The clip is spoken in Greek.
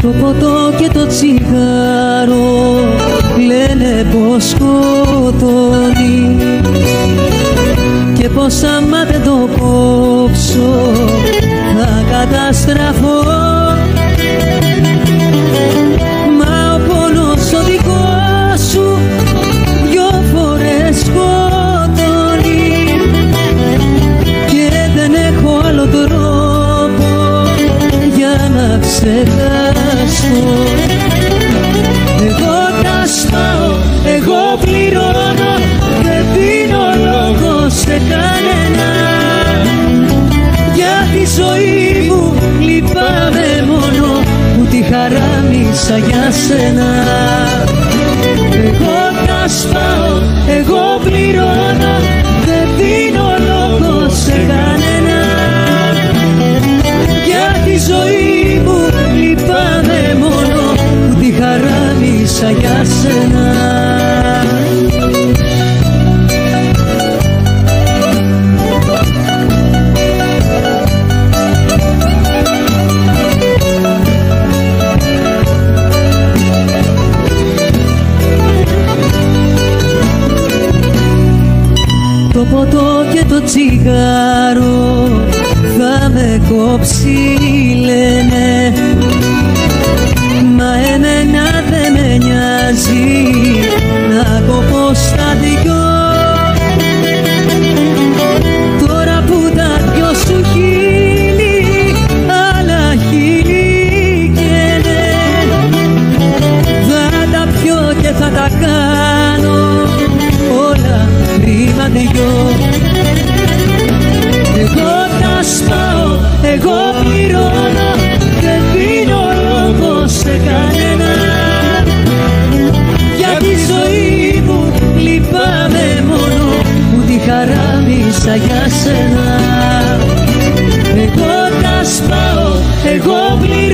Το ποτό και το τσιγάρο λένε πως σκοτώνει και πως άμα δεν το κόψω θα καταστραφώ. Μα ο πόνος ο δικός σου δυο φορές σκοτώνει και δεν έχω άλλο τρόπο για να ξεχάσω. Εγώ τα σπάω, εγώ πληρώνω, δεν δίνω λόγο σε κανένα. Για τη ζωή μου λυπάμαι μόνο που τη χαράμισα για σένα. Εγώ τα σπάω, εγώ πληρώνω, δεν δίνω λόγο σε κανένα. Για τη ζωή μου λυπάμαι μόνο που τη χαράμισα για σένα. Το ποτό και το τσιγάρο θα με κόψει λένε, μα εμένα δεν με νοιάζει να κοπώ στα δυο. Τώρα που τα δυο σου χείλη άλλα χείλη καίνε, θα τα πιω και θα τα κάνω όλα κρίμα δυο. Εγώ τα σπάω, εγώ πληρώνω, δεν δίνω λόγο σε κανένα. Για τη ζωή μου λυπάμαι μόνο που τη χαράμισα για σένα. Εγώ τα σπάω, εγώ πληρώνω,